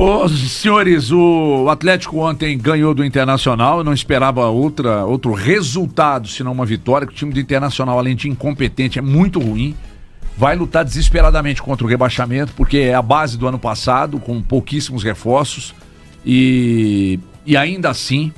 Ô, senhores, o Atlético ontem ganhou do Internacional. Eu não esperava outro resultado, senão uma vitória. O time do Internacional, além de incompetente, é muito ruim. Vai lutar desesperadamente contra o rebaixamento, porque é a base do ano passado, com pouquíssimos reforços. E ainda assim,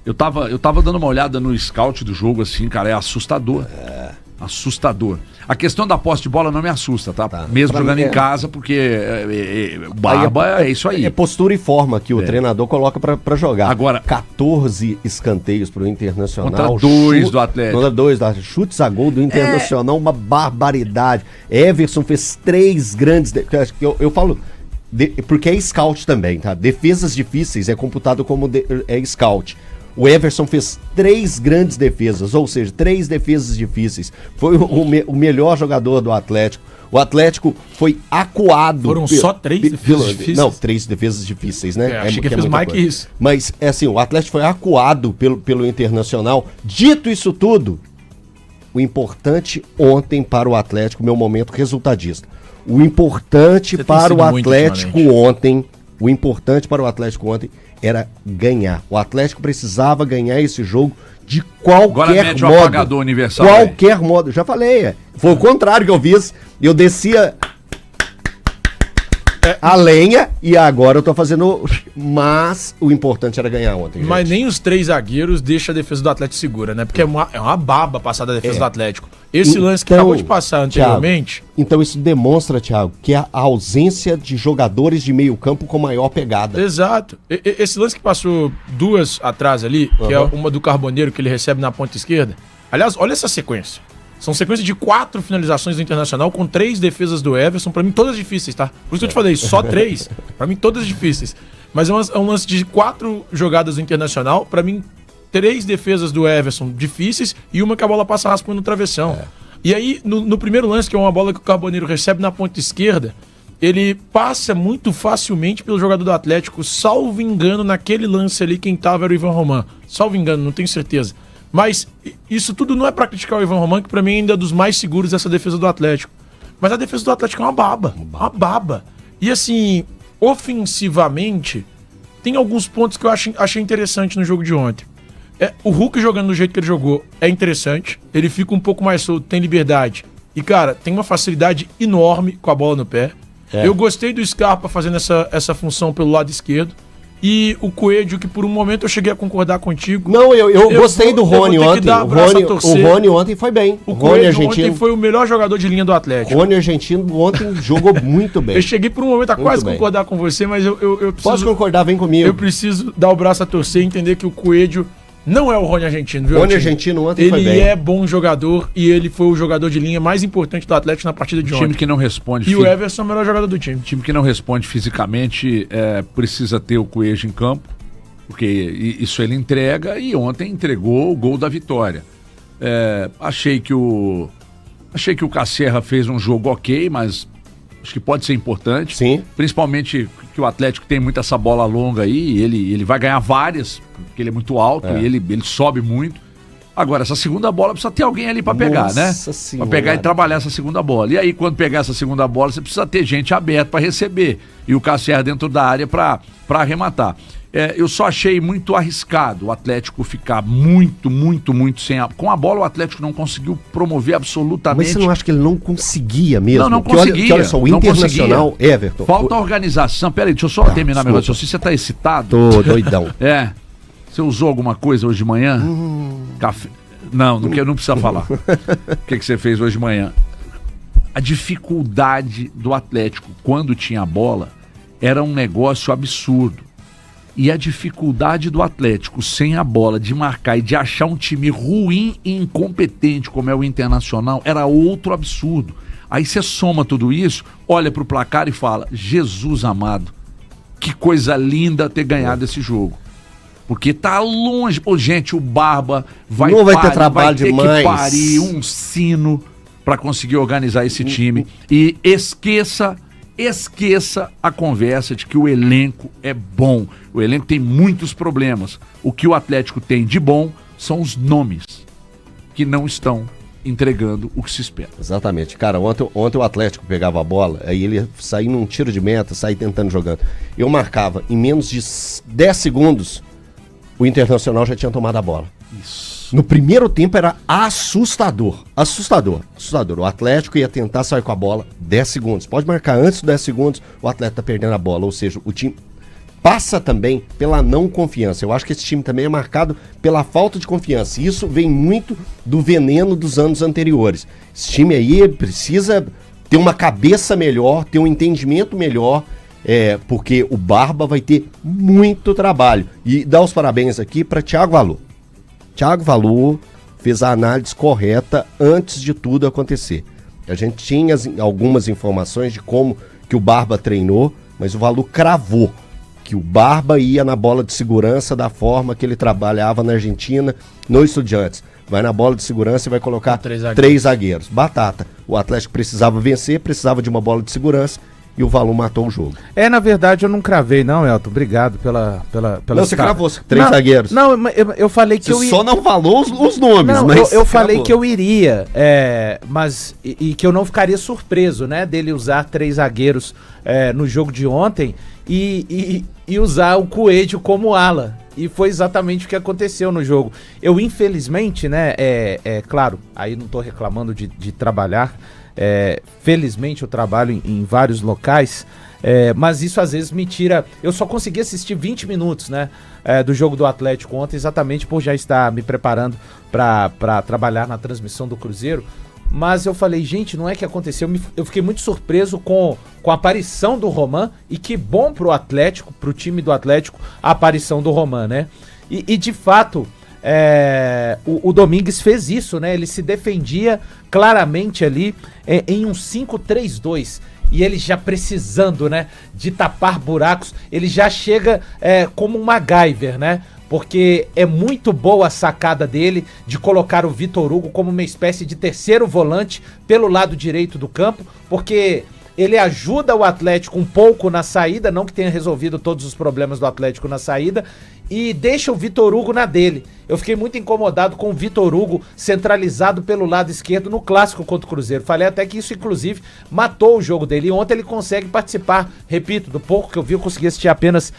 eu tava dando uma olhada no scout do jogo, assim, cara, é assustador. Assustador. A questão da posse de bola não me assusta, tá? Mesmo Pra jogando mim em casa, porque Barba é isso aí. É postura e forma que o treinador coloca pra jogar. Agora, 14 escanteios pro Internacional. Contra 2 do Atlético. Contra 2 do Atlético. Chutes a gol do Internacional, uma barbaridade. Everson fez 3 grandes... Eu falo... porque é scout também, tá? Defesas difíceis é computado como scout. O Everson fez 3 grandes defesas, ou seja, 3 defesas difíceis. Foi o melhor jogador do Atlético. O Atlético foi acuado. Foram só 3 defesas difíceis? Não, 3 defesas difíceis, né? Achei que fez mais que isso. Mas, é assim, o Atlético foi acuado pelo Internacional. Dito isso tudo, o importante ontem para o Atlético, meu momento resultadista. O importante para o Atlético ontem era ganhar. O Atlético precisava ganhar esse jogo de qualquer modo. Agora mete o apagador universal. Qualquer modo. Já falei, Foi o contrário que eu fiz. Eu descia a lenha e agora eu tô fazendo... Mas o importante era ganhar ontem, gente. Mas nem os 3 zagueiros deixam a defesa do Atlético segura, né? Porque é uma baba passar da defesa do Atlético. Esse lance que acabou de passar anteriormente... Thiago, então isso demonstra, Thiago, que a ausência de jogadores de meio campo com maior pegada. Exato. Esse lance que passou 2 atrás ali, que é uma do Carboneiro que ele recebe na ponta esquerda. Aliás, olha essa sequência. São sequência de 4 finalizações do Internacional com 3 defesas do Everson. Pra mim, todas difíceis, tá? Por isso que eu te falei, só 3. Pra mim, todas difíceis. Mas é um lance de 4 jogadas do Internacional. Pra mim, 3 defesas do Everson difíceis e uma que a bola passa raspando no travessão. E aí, no primeiro lance, que é uma bola que o Carboneiro recebe na ponta esquerda, ele passa muito facilmente pelo jogador do Atlético. Salvo engano, naquele lance ali, quem tava era o Ivan Roman. Salvo engano, não tenho certeza. Mas isso tudo não é pra criticar o Ivan Roman, que pra mim ainda é dos mais seguros dessa defesa do Atlético. Mas a defesa do Atlético é uma baba. Uma baba. E assim, ofensivamente, tem alguns pontos que eu achei interessante no jogo de ontem. O Hulk jogando do jeito que ele jogou é interessante. Ele fica um pouco mais solto, tem liberdade. E, cara, tem uma facilidade enorme com a bola no pé. Eu gostei do Scarpa fazendo essa função pelo lado esquerdo. E o Coelho, que por um momento eu cheguei a concordar contigo. Não, eu gostei do Rony ontem. O Rony ontem foi bem. O Rony argentino ontem foi o melhor jogador de linha do Atlético. O Rony argentino ontem jogou muito bem. Eu cheguei por um momento a quase concordar com você, mas eu preciso... Posso concordar, vem comigo. Eu preciso dar o braço a torcer e entender que o Coelho não é o Rony argentino, viu? O Rony argentino ontem foi bem. Ele é bom jogador e ele foi o jogador de linha mais importante do Atlético na partida de ontem. Time que não responde... E o Everson é o melhor jogador do time. Time que não responde fisicamente precisa ter o Coelho em campo. Porque isso ele entrega e ontem entregou o gol da vitória. Achei que o Casserra fez um jogo ok, mas acho que pode ser importante. Sim. Principalmente que o Atlético tem muito essa bola longa aí, ele vai ganhar várias, porque ele é muito alto e ele sobe muito. Agora, essa segunda bola precisa ter alguém ali pra pegar, né? Pra pegar e trabalhar essa segunda bola. E aí, quando pegar essa segunda bola, você precisa ter gente aberta pra receber. E o Casserra dentro da área pra arrematar. Eu só achei muito arriscado o Atlético ficar muito sem com a bola. O Atlético não conseguiu promover absolutamente. Mas você não acha que ele não conseguia mesmo? Não conseguia. Olha só, o Internacional, Everton. Falta organização. Peraí, deixa eu só terminar meu raciocínio. Você tá excitado? Tô doidão. Você usou alguma coisa hoje de manhã? Café? Não precisa falar. O que você fez hoje de manhã? A dificuldade do Atlético quando tinha a bola era um negócio absurdo. E a dificuldade do Atlético sem a bola de marcar e de achar um time ruim e incompetente como é o Internacional era outro absurdo. Aí você soma tudo isso, olha pro placar e fala: Jesus amado, que coisa linda ter ganhado esse jogo. Porque tá longe. Pô, gente, o Barba vai ter trabalho demais. Vai ter que parir um sino pra conseguir organizar esse time. E esqueça a conversa de que o elenco é bom. O elenco tem muitos problemas. O que o Atlético tem de bom são os nomes que não estão entregando o que se espera. Exatamente. Cara, ontem o Atlético pegava a bola, aí ele saía num tiro de meta, saía tentando jogando. Eu marcava, em menos de 10 segundos, o Internacional já tinha tomado a bola. Isso. No primeiro tempo era assustador. O Atlético ia tentar sair com a bola 10 segundos. Pode marcar antes dos 10 segundos, o Atlético tá perdendo a bola. Ou seja, o time passa também pela não confiança. Eu acho que esse time também é marcado pela falta de confiança. E isso vem muito do veneno dos anos anteriores. Esse time aí precisa ter uma cabeça melhor, ter um entendimento melhor, porque o Barba vai ter muito trabalho. E dar os parabéns aqui para Thiago Valu. Thiago Valu fez a análise correta antes de tudo acontecer. A gente tinha algumas informações de como que o Barba treinou, mas o Valu cravou que o Barba ia na bola de segurança da forma que ele trabalhava na Argentina, no Estudiantes. Vai na bola de segurança e vai colocar três zagueiros. Batata. O Atlético precisava vencer, precisava de uma bola de segurança e o Valu matou o jogo. Na verdade eu não cravei não, Elton. Obrigado pela não, você cravou três zagueiros. Não, eu falei que você só não falou os nomes, não, mas eu falei que eu iria, mas que eu não ficaria surpreso, né, dele usar 3 zagueiros no jogo de ontem e usar o Coelho como ala. E foi exatamente o que aconteceu no jogo. Eu, infelizmente, né, claro, aí não tô reclamando de trabalhar, felizmente eu trabalho em vários locais, mas isso às vezes me tira... Eu só consegui assistir 20 minutos, né, do jogo do Atlético ontem, exatamente por já estar me preparando para trabalhar na transmissão do Cruzeiro. Mas eu falei, gente, não é que aconteceu. Eu fiquei muito surpreso com a aparição do Roman. E que bom pro Atlético, pro time do Atlético, a aparição do Roman, né? E de fato, o Domingues fez isso, né? Ele se defendia claramente ali em um 5-3-2. E ele já precisando, né, de tapar buracos. Ele já chega como um MacGyver, né? Porque é muito boa a sacada dele de colocar o Vitor Hugo como uma espécie de terceiro volante pelo lado direito do campo, porque ele ajuda o Atlético um pouco na saída, não que tenha resolvido todos os problemas do Atlético na saída, e deixa o Vitor Hugo na dele. Eu fiquei muito incomodado com o Vitor Hugo centralizado pelo lado esquerdo no clássico contra o Cruzeiro. Falei até que isso, inclusive, matou o jogo dele. E ontem ele consegue participar, repito, do pouco que eu vi, eu consegui assistir apenas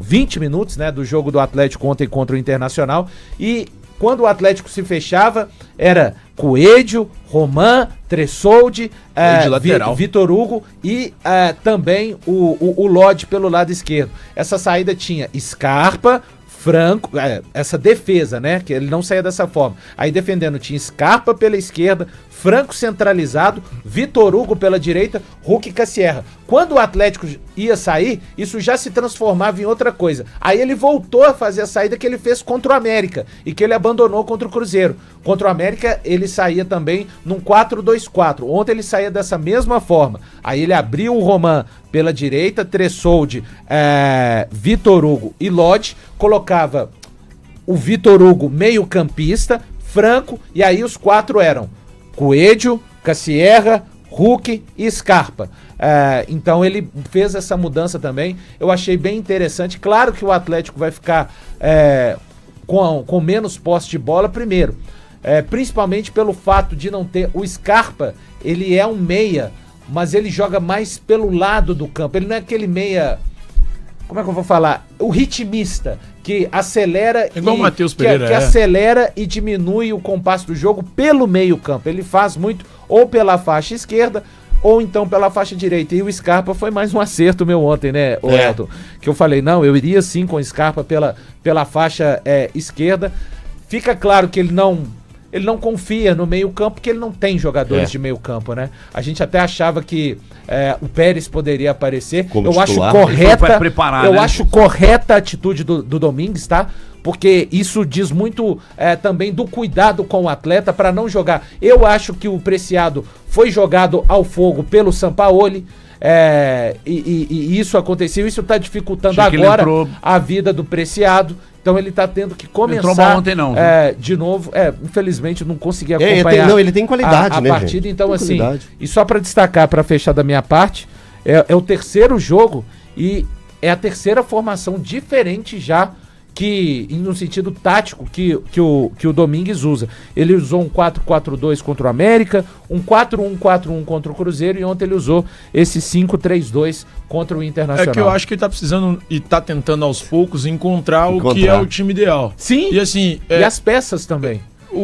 20 minutos, né, do jogo do Atlético ontem contra o Internacional. E quando o Atlético se fechava, era Coelho, Roman, Tressoldi, Vitor Hugo e também o Lodge pelo lado esquerdo. Essa saída tinha Scarpa, Franco, essa defesa, né, que ele não saía dessa forma. Aí defendendo tinha Scarpa pela esquerda, Franco centralizado, Vitor Hugo pela direita, Hulk e Cassierra. Quando o Atlético ia sair, isso já se transformava em outra coisa. Aí ele voltou a fazer a saída que ele fez contra o América e que ele abandonou contra o Cruzeiro. Contra o América ele saía também num 4-2-4. Ontem ele saía dessa mesma forma. Aí ele abriu o Roman pela direita, Tressoldi, Vitor Hugo e Lodge, colocava o Vitor Hugo meio campista, Franco, e aí os 4 eram Coelho, Cassierra, Hulk e Scarpa. Então ele fez essa mudança também. Eu achei bem interessante. Claro que o Atlético vai ficar com menos posse de bola primeiro. Principalmente pelo fato de não ter... O Scarpa, ele é um meia, mas ele joga mais pelo lado do campo. Ele não é aquele meia... Como é que eu vou falar? O ritmista, que acelera igual o Matheus Pereira, que acelera e diminui o compasso do jogo pelo meio campo. Ele faz muito ou pela faixa esquerda ou então pela faixa direita. E o Scarpa foi mais um acerto meu ontem, né, Elton? Que eu falei, não, eu iria sim com o Scarpa pela faixa esquerda. Fica claro que ele não confia no meio campo, porque ele não tem jogadores de meio campo, né? A gente até achava que o Pérez poderia aparecer. Como eu titular. Acho correta a atitude do Domingues, tá? Porque isso diz muito também do cuidado com o atleta para não jogar. Eu acho que o Preciado foi jogado ao fogo pelo Sampaoli. E isso aconteceu, isso tá dificultando agora a vida do Preciado. Então ele tá tendo que começar ontem não, de novo. Infelizmente eu não consegui acompanhar. Ele tem qualidade, né, partida, gente? então tem assim. qualidade. E só para destacar, para fechar da minha parte, é o terceiro jogo e é a terceira formação diferente já que, no sentido tático, que o Domingues usa. Ele usou um 4-4-2 contra o América, um 4-1-4-1 contra o Cruzeiro, e ontem ele usou esse 5-3-2 contra o Internacional. É que eu acho que ele tá precisando e tá tentando aos poucos encontrar o que é o time ideal. Sim, e assim... e as peças também.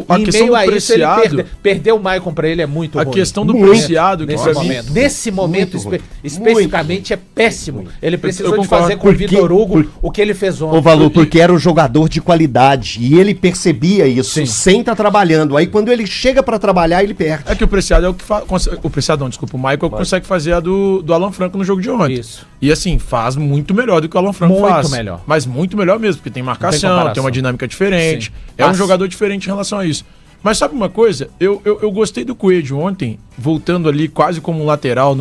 A em questão meio do a isso, ele Preciado... perdeu o Maicon pra ele é muito A ruim. questão do Muito. Preciado... que Nesse pra mim- momento, nesse momento especificamente, é péssimo. Ele precisou eu de fazer com o Porque- Vitor Hugo o que ele fez ontem. O valor, porque era um jogador de qualidade. E ele percebia isso Sim. sem estar trabalhando. Aí quando ele chega pra trabalhar, ele perde. É que o Preciado é o que faz. O Preciado não, desculpa, o Michael consegue fazer a do Alan Franco no jogo de ontem. Isso. E assim, faz muito melhor do que o Alan Franco Muito faz. melhor. Mas muito melhor mesmo, porque tem marcação, comparação. tem uma dinâmica diferente. Sim. É um Passe. jogador diferente em relação a isso. Mas sabe uma coisa? Eu gostei do Coelho ontem, voltando ali quase como um lateral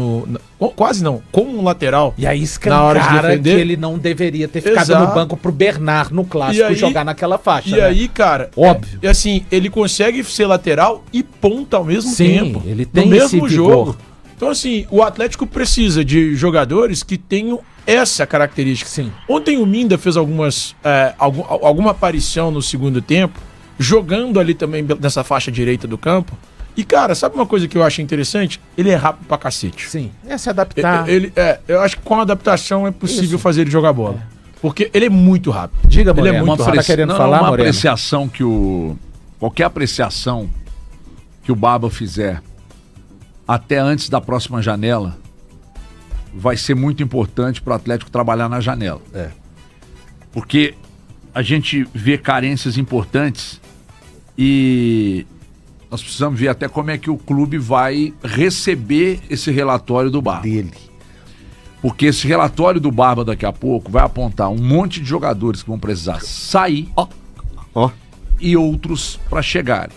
quase não, como um lateral. E aí na hora de escancara que defender. ele não deveria ter ficado Exato. no banco pro Bernard no clássico E aí- jogar naquela faixa. E né? aí, cara, Óbvio. E assim, ele consegue ser lateral e ponta ao mesmo Sim, tempo. ele tem no esse mesmo vigor. jogo. Então, assim, o Atlético precisa de jogadores que tenham essa característica. Sim. Ontem o Minda fez alguma aparição no segundo tempo, jogando ali também nessa faixa direita do campo. E, cara, sabe uma coisa que eu acho interessante? Ele é rápido pra cacete. Sim, é se adaptar. Eu acho que com a adaptação é possível Isso. fazer ele jogar bola. Porque ele é muito rápido. Diga, ele Moreno, é uma muito Tá rápido. querendo falar, uma Moreno? apreciação que qualquer apreciação que o Barba fizer até antes da próxima janela vai ser muito importante para o Atlético trabalhar na janela. Porque a gente vê carências importantes e nós precisamos ver até como é que o clube vai receber esse relatório do Barba. Dele. Porque esse relatório do Barba daqui a pouco vai apontar um monte de jogadores que vão precisar sair Ó. e outros para chegarem.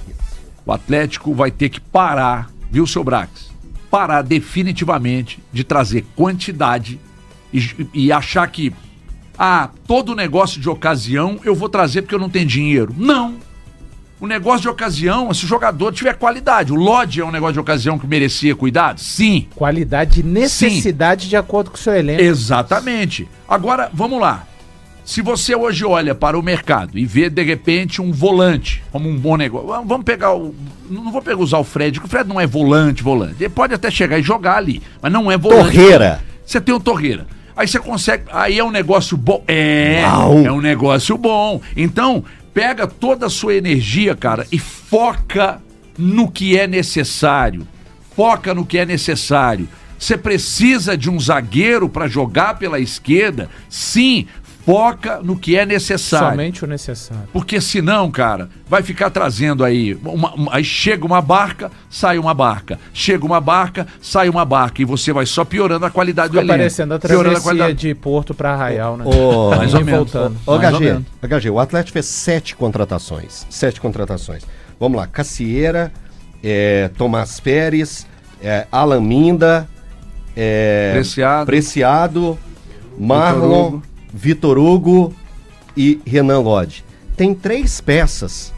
O Atlético vai ter que parar, viu, seu Brax? Parar definitivamente de trazer quantidade e achar que todo negócio de ocasião eu vou trazer porque eu não tenho dinheiro. Não! O negócio de ocasião, se o jogador tiver qualidade. O Lodge é um negócio de ocasião que merecia cuidado? Sim. Qualidade e necessidade de acordo com o seu elenco. Exatamente. Agora, vamos lá. Se você hoje olha para o mercado e vê, de repente, um volante como um bom negócio. Vamos pegar não vou usar o Fred, porque o Fred não é volante. Ele pode até chegar e jogar ali, mas não é volante. Torreira. Você tem o Torreira. Aí você consegue. Aí é um negócio bom. Não. É um negócio bom. Então, pega toda a sua energia, cara, e foca no que é necessário. Foca no que é necessário. Você precisa de um zagueiro para jogar pela esquerda? Sim, foca no que é necessário. Somente o necessário. Porque senão, cara, vai ficar trazendo aí. Aí chega uma barca, sai uma barca. Chega uma barca, sai uma barca. E você vai só piorando a qualidade do Fica elenco. parecendo a Piorando travessia de Porto para Arraial, né? Mais ou E menos. voltando. Mais ou menos. HG, o Atlético fez 7 contratações. Vamos lá, Cassieira, Tomás Pérez, Alan Minda, Preciado, Marlon, Vitor Hugo e Renan Lodge. Tem 3 peças.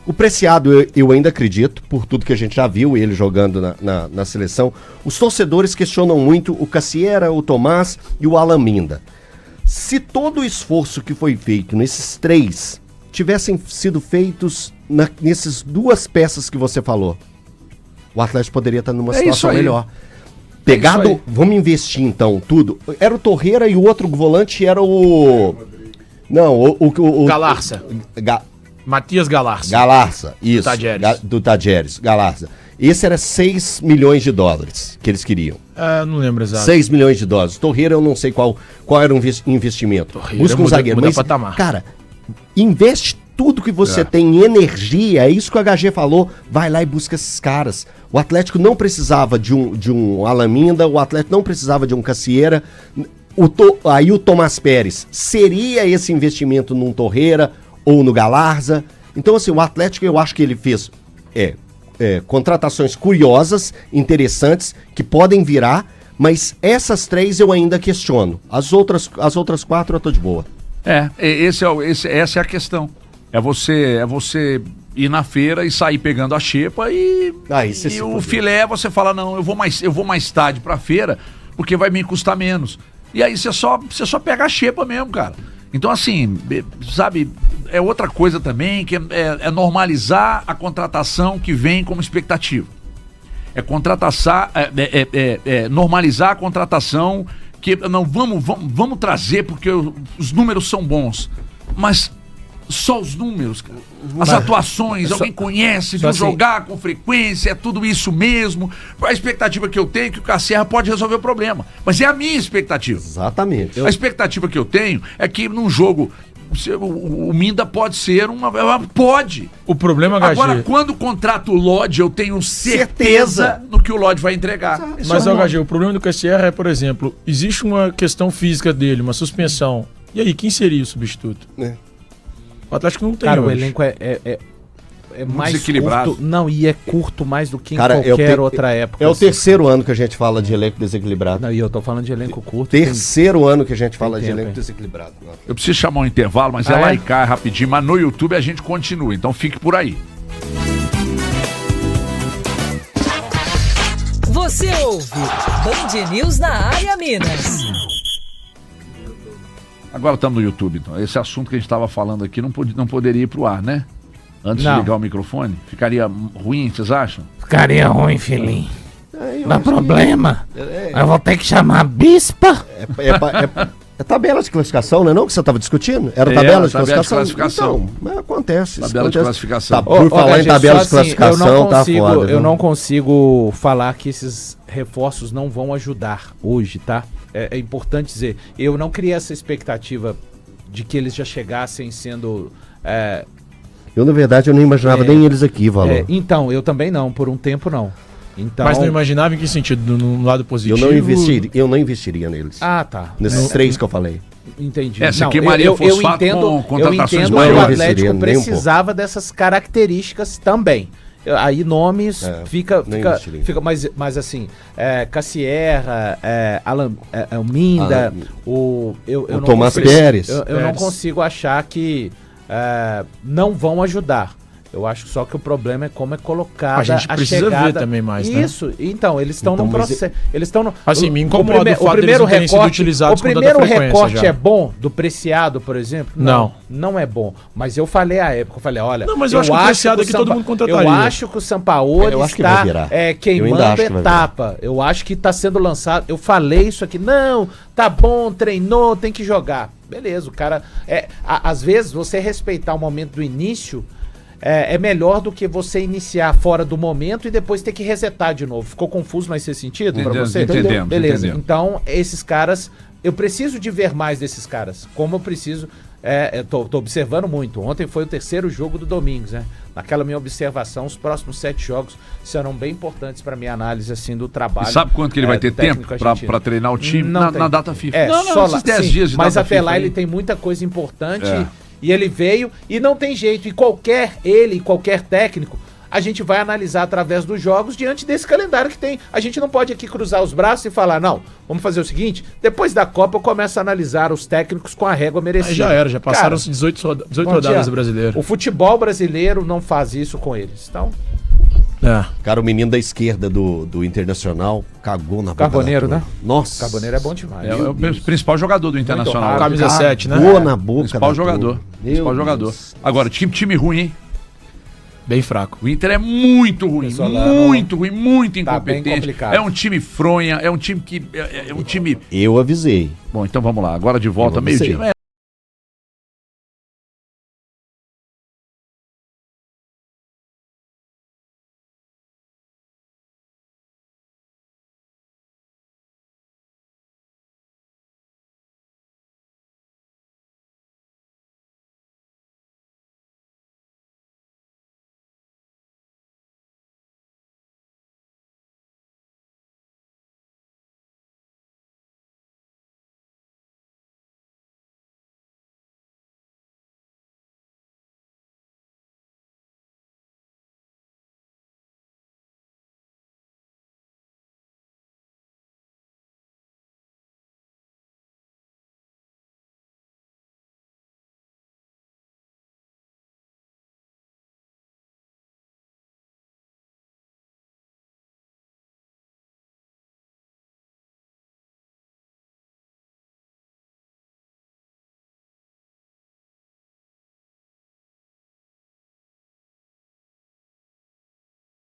O Preciado eu ainda acredito, por tudo que a gente já viu ele jogando na seleção. Os torcedores questionam muito o Cassieira, o Tomás e o Alan Minda. Se todo o esforço que foi feito nesses 3 tivessem sido feitos nessas 2 peças que você falou, o Atlético poderia estar numa situação melhor. Pegado, vamos investir então, tudo. Era o Torreira e o outro volante era o... Não, o Galarça. Matias Galarça. Galarça, isso. Tadieres. Do Tadieres, Galarça. Esse era 6 milhões de dólares que eles queriam. Não lembro exato. 6 milhões de dólares. Torreira eu não sei qual era o investimento. Torreira Busca um zagueiro. muda Mas, patamar. cara, investe tudo que você tem, energia, é isso que o HG falou, vai lá e busca esses caras. O Atlético não precisava de um Alan Minda, o Atlético não precisava de um Cassieira, aí o Tomás Pérez seria esse investimento num Torreira ou no Galarza. Então assim, o Atlético eu acho que ele fez contratações curiosas, interessantes, que podem virar, mas essas 3 eu ainda questiono. As outras 4 eu tô de boa. Essa é a questão. É você ir na feira e sair pegando a xepa e o filé você fala, não, eu vou mais tarde pra feira porque vai me custar menos. E aí você só pega a xepa mesmo, cara. Então, assim, sabe, é outra coisa também, que é normalizar a contratação que vem como expectativa. Normalizar a contratação que não vamos trazer porque os números são bons, mas só os números, cara. As atuações, alguém conhece, viu assim, jogar com frequência, é tudo isso mesmo. A expectativa que eu tenho é que o Caserra pode resolver o problema, mas é a minha expectativa. Exatamente. A expectativa que eu tenho é que num jogo o Minda pode ser pode. O problema, HG... Agora, quando contrato o Lodge, eu tenho certeza no que o Lodge vai entregar. Mas, HG, o problema do Cassier é, por exemplo, existe uma questão física dele, uma suspensão. E aí, quem seria o substituto? O Atlético não tem. Cara, hoje. o elenco é mais desequilibrado. curto. Não, e é curto mais do que em Cara, qualquer outra época. É o assim. terceiro ano que a gente fala de elenco desequilibrado. Não, e eu tô falando de elenco curto. Terceiro ano que a gente fala de tempo, elenco hein? desequilibrado. Eu preciso chamar um intervalo, mas é lá e cá rapidinho. Mas no YouTube a gente continua, então fique por aí. Você ouve Band News na área Minas. Agora estamos no YouTube, então. Esse assunto que a gente estava falando aqui não poderia ir pro ar, né? Antes de ligar o microfone. Ficaria ruim, vocês acham? Ficaria ruim, filhinho. Dá problema. Eu vou ter que chamar a bispa. É tabela de classificação, não é não que você estava discutindo? Era tabela de classificação? Então, mas acontece. Tabela de classificação. Tá, por falar em tabela de classificação, tá foda. Eu não consigo falar que esses reforços não vão ajudar hoje, tá? É importante dizer, eu não criei essa expectativa de que eles já chegassem sendo... Eu, na verdade, eu não imaginava nem eles aqui, Valor. Então, eu também não, por um tempo não. Então, Mas não imaginava em que sentido? No lado positivo? Eu não investiria neles. Ah, tá. Nesses três que eu falei. Entendi. Você queimaria fosfato com contratações que o maiores. Atlético precisava dessas características também. Aí nomes fica mas assim, Cassierra, o Minda, o Tomás Pérez. Eu não consigo achar que não vão ajudar. Eu acho só que o problema é como é colocada a gente precisa chegada. Ver também mais, Isso, então, eles estão num processo. Eles estão no. Assim, me incomoda o fato deles não terem sido utilizados com tanta frequência. O primeiro recorte é bom do Preciado, por exemplo? Não. Não é bom. Mas eu falei à época, olha. Não, mas eu acho que o Preciado aqui todo mundo contrataria. Eu acho que o Sampaoli está queimando etapa. Eu acho que está sendo lançado. Eu falei isso aqui. Não, tá bom, treinou, tem que jogar. Beleza, o cara. Às vezes, você respeitar o momento do início. É melhor do que você iniciar fora do momento e depois ter que resetar de novo. Ficou confuso, mas fez sentido pra você? Entendemos. Beleza. Então, esses caras, eu preciso de ver mais desses caras. Como eu preciso... tô observando muito. Ontem foi o terceiro jogo do Domingos, né? Naquela minha observação, os próximos 7 jogos serão bem importantes para minha análise assim do trabalho. E sabe quanto que ele vai ter tempo para treinar o time? Na data FIFA. Só lá, 10 dias de mas data até FIFA lá aí. ele tem muita coisa importante e ele veio e não tem jeito. E qualquer técnico, a gente vai analisar através dos jogos diante desse calendário que tem. A gente não pode aqui cruzar os braços e falar, não, vamos fazer o seguinte, depois da Copa eu começo a analisar os técnicos com a régua merecida. Aí já passaram-se 18 rodadas do brasileiro. O futebol brasileiro não faz isso com eles, então... Cara, o menino da esquerda do Internacional cagou na boca. Carboneiro, né? Nossa. Carboneiro é bom demais. É o principal jogador do Internacional. Camisa 7, né? Cagou na boca. Principal jogador. Principal jogador. Agora, time ruim, hein? Bem fraco. O Inter é muito ruim, muito ruim, muito incompetente. Tá é um time fronha, é um time que... É um time... Eu avisei. Bom, então vamos lá. Agora de volta, meio-dia.